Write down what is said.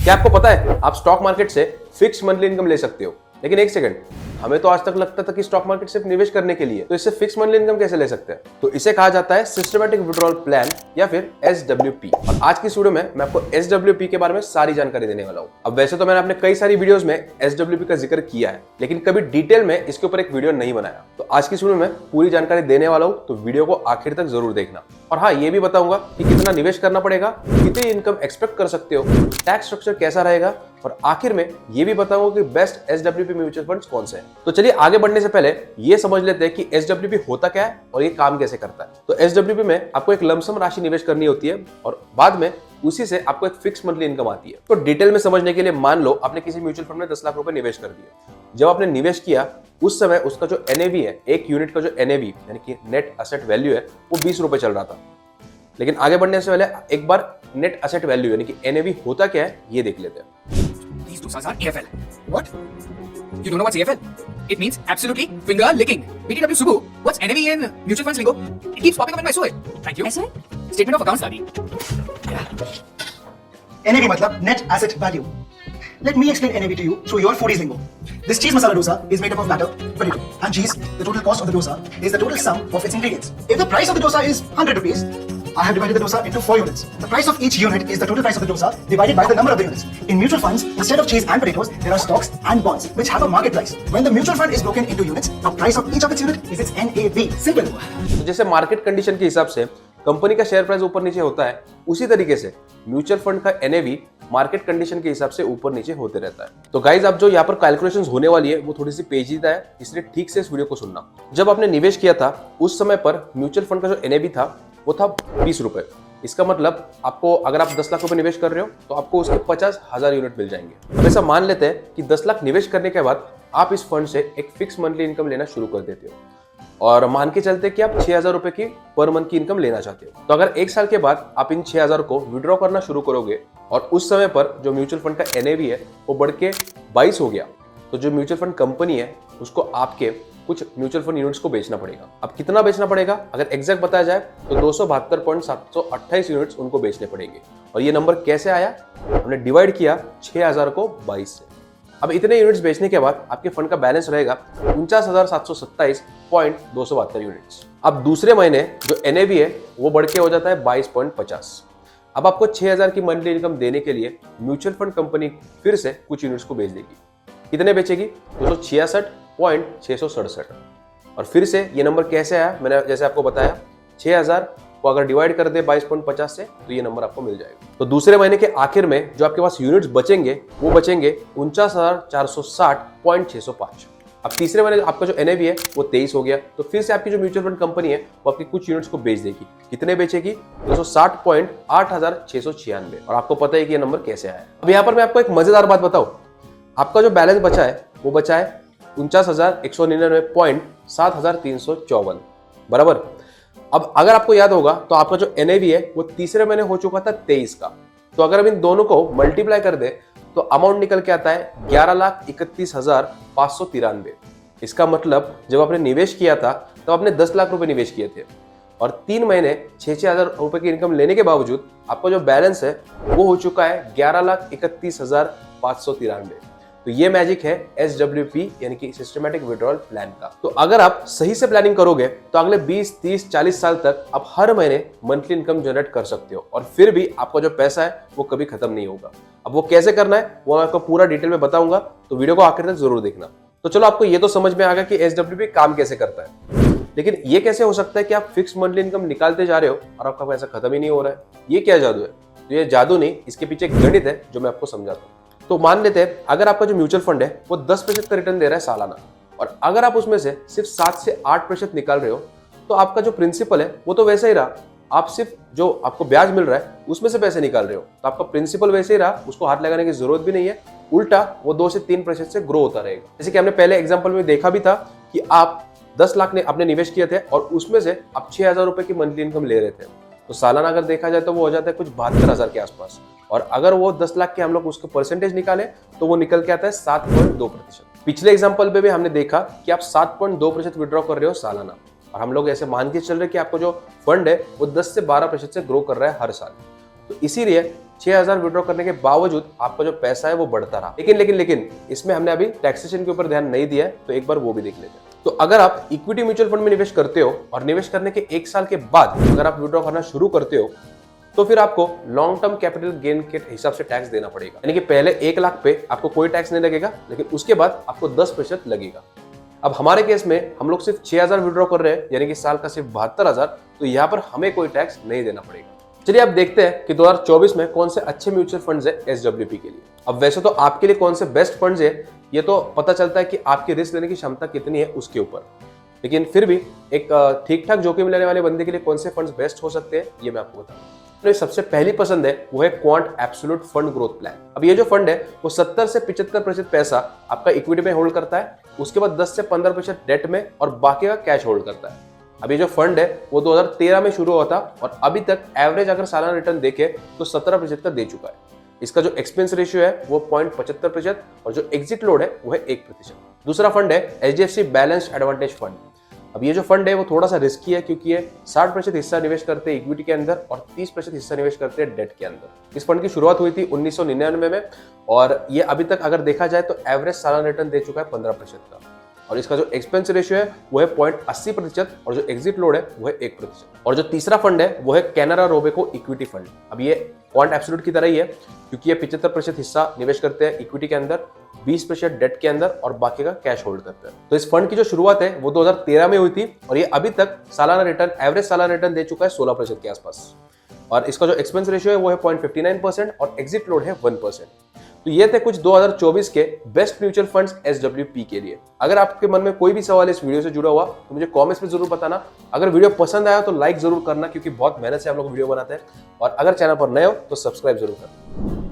क्या आपको पता है आप स्टॉक मार्केट से फिक्स मंथली इनकम ले सकते हो? लेकिन एक सेकंड, हमें तो आज तक लगता था कि स्टॉक मार्केट सिर्फ निवेश करने के लिए, तो इससे फिक्स मंथली इनकम कैसे ले सकते हैं? तो इसे कहा जाता है सिस्टमैटिक विड्रॉल प्लान या फिर SWP। और आज की इस वीडियो में मैं आपको SWP के बारे में सारी जानकारी देने वाला हूँ। अब वैसे तो मैंने अपने कई सारी वीडियोस में SWP का जिक्र किया है, लेकिन कभी डिटेल में इसके ऊपर एक वीडियो नहीं बनाया। तो आज की इस वीडियो में पूरी जानकारी देने वाला हूँ, तो वीडियो को आखिर तक जरूर देखना। और हाँ, ये भी बताऊंगा कि कितना निवेश करना पड़ेगा, कितनी इनकम एक्सपेक्ट कर सकते हो, टैक्स स्ट्रक्चर कैसा रहेगा, और आखिर में ये भी बताऊंगा कि बेस्ट SWP म्यूचुअल फंड्स कौन से हैं। तो चलिए आगे बढ़ने से पहले ये समझ लेते हैं कि SWP होता क्या है और ये काम कैसे करता है। तो SWP में आपको एक लमसम राशि निवेश करनी होती है और बाद में उसी से आपको एक फिक्स मंथली इनकम आती है। तो डिटेल में समझने के लिए मान लो आपने किसी म्यूचुअल फंड में 10 लाख रुपए निवेश कर दिए। जब आपने निवेश किया उस समय उसका जो NAV है, एक यूनिट का जो NAV यानी कि नेट एसेट वैल्यू है, वो 20 रुपए चल रहा था। लेकिन आगे बढ़ने से पहले एक बार नेट एसेट वैल्यू यानी कि NAV होता क्या है ये देख लेते हैं। These two are AFL. What? You don't know what's AFL? It means absolutely finger licking. BTW Subu, what's NAV in mutual funds lingo? It keeps popping up in my SOA. Thank you. SOA? Statement of accounts, Daddy. NAV मतलब Net Asset Value. Let me explain NAV to you through your foodies lingo. This cheese masala dosa is made up of batter, potato, and cheese. The total cost of the dosa is the total sum of its ingredients. If the price of the dosa is 100 rupees, I have divided the dosa into 4 units. The price of each unit is the total price of the dosa divided by the number of the units. In mutual funds, instead of cheese and potatoes, there are stocks and bonds which have a market price. When the mutual fund is broken into units, the price of each of its unit is its NAV. Simple. तो जैसे market condition के हिसाब से company का share price ऊपर नीचे होता है, उसी तरीके से म्यूचुअल फंड का NAV मार्केट कंडीशन के हिसाब से ऊपर नीचे होते रहता है। तो गाइज, अब जो यहाँ पर कैलकुलेशंस होने वाली है वो थोड़ी सी पेचीदा है, इसलिए ठीक से इस वीडियो को सुनना। जब आपने निवेश किया था उस समय पर म्यूचुअल फंड का जो NAV था वो था 20 रुपए। इसका मतलब आपको अगर आप 10 लाख रुपए निवेश कर रहे हो तो आपको उसके 50,000 यूनिट मिल जाएंगे। अब ऐसा मान लेते हैं कि 10 लाख निवेश करने के बाद आप इस फंड से एक फिक्स मंथली इनकम लेना शुरू कर देते हो और मान के चलते कि आप 6,000 रुपए की पर मंथ की इनकम लेना चाहते हो। तो अगर एक साल के बाद आप इन 6,000 को विड्रॉ करना शुरू करोगे और उस समय पर जो म्यूचुअल फंड का NAV है वो बढ़ के 22 हो गया, तो जो म्यूचुअल फंड कंपनी है उसको आपके कुछ म्यूचुअल फंड यूनिट्स को बेचना पड़ेगा। अब कितना बेचना पड़ेगा अगर एग्जैक्ट बताया जाए तो 272.728 यूनिट्स उनको बेचने पड़ेंगे। और ये नंबर कैसे आया? हमने डिवाइड किया 6,000 को 22 से। अब इतने यूनिट्स बेचने के बाद आपके फंड का बैलेंस रहेगा 49,727.272 यूनिट्स। अब दूसरे महीने जो NAV है वो बढ़ के हो जाता है 22.50। अब आपको 6,000 की मंथली इनकम देने के लिए म्यूचुअल फंड कंपनी फिर से कुछ यूनिट्स को बेच देगी। कितने बेचेगी? 266.667। और फिर से ये नंबर कैसे आया? मैंने जैसे आपको बताया 6,000 को अगर डिवाइड कर दे 22.50 से तो ये नंबर आपको मिल जाएगा। तो दूसरे महीने के आखिर में जो आपके पास यूनिट्स बचेंगे वो बचेंगे 49,460.605। अब तीसरे महीने आपका जो NAV है वो 23 हो गया, तो फिर से आपकी जो म्यूचुअल फंड कंपनी है वो आपकी कुछ यूनिट्स को बेच देगी। कितने बेचेगी? 260.8696। और आपको पता है कि ये नंबर कैसे आया। अब यहाँ पर मैं आपको एक मजेदार बात बताऊं, आपका जो बैलेंस बचा है वो बचा है 49,199.7354 बराबर। अब अगर आपको याद होगा तो आपका जो NAV है वो तीसरे महीने हो चुका था 23 का। तो अगर हम इन दोनों को मल्टीप्लाई कर दे तो अमाउंट निकल के आता है 11,31,593। इसका मतलब जब आपने निवेश किया था तब आपने 10 लाख रुपए निवेश किए थे और 3 महीने 6,000 रुपए की इनकम लेने के बावजूद आपका जो बैलेंस है वो हो चुका है 11,31,593। तो ये मैजिक है SWP यानी कि सिस्टमैटिक विड्रॉल प्लान का। तो अगर आप सही से प्लानिंग करोगे तो अगले 20, 30, 40 साल तक आप हर महीने मंथली इनकम जनरेट कर सकते हो और फिर भी आपका जो पैसा है वो कभी खत्म नहीं होगा। अब वो कैसे करना है वो मैं आपको पूरा डिटेल में बताऊंगा, तो वीडियो को आखिर तक जरूर देखना। तो चलो, आपको ये तो समझ में आ गया कि SWP काम कैसे करता है, लेकिन ये कैसे हो सकता है कि आप फिक्स मंथली इनकम निकालते जा रहे हो और आपका पैसा खत्म ही नहीं हो रहा है? ये क्या जादू है? तो ये जादू नहीं, इसके पीछे एक गणित है जो मैं आपको समझाता हूँ। तो मान लेते हैं अगर आपका जो म्यूचुअल फंड है वो 10% का रिटर्न दे रहा है सालाना, और अगर आप उसमें से सिर्फ 7 से 8% निकाल रहे हो तो आपका जो प्रिंसिपल है वो तो वैसे ही रहा। आप सिर्फ जो आपको ब्याज मिल रहा है उसमें से पैसे निकाल रहे हो, तो आपका प्रिंसिपल वैसे ही रहा, उसको हाथ लगाने की जरूरत भी नहीं है। उल्टा वो 2 से 3% से ग्रो होता रहेगा। जैसे कि हमने पहले एग्जाम्पल में देखा भी था कि आप 10 लाख ने आपने निवेश किए थे और उसमें से आप 6,000 रुपए की मंथली इनकम ले रहे थे, तो सालाना अगर देखा जाए तो वो हो जाता है कुछ 72,000 के आसपास। और अगर वो 10 लाख के हम लोग उसके परसेंटेज निकाले तो वो निकल के आता है 7.2%। पिछले एग्जाम्पल पे भी हमने देखा कि आप 7.2% विड्रॉ कर रहे हो सालाना, और हम लोग ऐसे मान के चल रहे कि आपको जो फंड है वो 10 से 12% से ग्रो कर रहा है हर साल। तो इसीलिए 6,000 विड्रॉ करने के बावजूद आपका जो पैसा है वो बढ़ता रहा। लेकिन इसमें हमने अभी टैक्सेशन के ऊपर ध्यान नहीं दिया है, तो एक बार वो भी देख लेते हैं। तो अगर आप इक्विटी म्यूचुअल फंड में निवेश करते हो और निवेश करने के 1 साल के बाद अगर आप विड्रॉ करना शुरू करते हो, तो फिर आपको लॉन्ग टर्म कैपिटल गेन के हिसाब से टैक्स देना पड़ेगा। यानी कि पहले 1 लाख पे आपको कोई टैक्स नहीं लगेगा, लेकिन उसके बाद आपको 10% लगेगा। अब हमारे केस में हम लोग सिर्फ 6,000 विड्रॉ कर रहे हैं, यानी कि साल का सिर्फ 72,000, तो यहाँ पर हमें कोई टैक्स नहीं देना पड़ेगा। चलिए अब देखते हैं कि 2024 में कौन से अच्छे म्यूचुअल फंड्स है SWP के लिए। अब वैसे तो आपके लिए कौन से बेस्ट फंड्स है ये तो पता चलता है कि आपकी रिस्क लेने की क्षमता कितनी है उसके ऊपर, लेकिन फिर भी एक ठीक ठाक जोखिम लेने वाले बंदे के लिए कौन से फंड्स बेस्ट हो सकते हैं ये मैं आपको बताऊंगा। तो सबसे पहली पसंद है वो है quant absolute fund growth plan. अब ये जो फंड है वो 70 से 75% पैसा आपका इक्विटी में होल्ड करता है, उसके बाद 10 से 15% डेट में और बाकी का कैश होल्ड करता है। अब ये जो फंड है वो 2013 में शुरू हुआ था और अभी तक एवरेज अगर सालाना रिटर्न देखे तो 17% का दे चुका है। इसका जो एक्सपेंस रेशियो है वो 0.75% और जो एग्जिट लोड है वो है 1%। दूसरा फंड है HDFC बैलेंस्ड एडवांटेज फंड। अब ये जो फंड है वो थोड़ा सा रिस्की है क्योंकि ये 60% हिस्सा निवेश करते हैं इक्विटी के अंदर और 30% हिस्सा निवेश करते हैं डेट के अंदर। इस फंड की शुरुआत हुई थी 1999 में और ये अभी तक अगर देखा जाए तो एवरेज सालाना रिटर्न दे चुका है 15% का। और इसका जो एक्सपेंस रेशियो है वो है 0.80% और जो एग्जिट लोड है वो है 1%। और जो तीसरा फंड है वो है कैनरा रोबेको इक्विटी फंड। अब ये क्वांट एब्सोल्यूट की तरह ही है क्योंकि ये 75% हिस्सा निवेश करते हैं इक्विटी के अंदर, 20% डेट के अंदर और बाकी का कैश होल्ड करते हैं। तो इस फंड की जो शुरुआत है वो 2013 में हुई थी और ये अभी तक सालाना रिटर्न एवरेज सालाना रिटर्न दे चुका है 16% के आसपास। और इसका जो एक्सपेंस रेशियो है वो है 0.59% और एग्जिट लोड है 1%। तो ये थे कुछ 2024 के बेस्ट म्यूचुअल फंड्स SWP के लिए। अगर आपके मन में कोई भी सवाल इस वीडियो से जुड़ा हुआ तो मुझे कमेंट्स में जरूर बताना। अगर वीडियो पसंद आया तो लाइक जरूर करना क्योंकि बहुत मेहनत से हम लोग वीडियो बनाते हैं, और अगर चैनल पर नए हो तो सब्सक्राइब जरूर करना।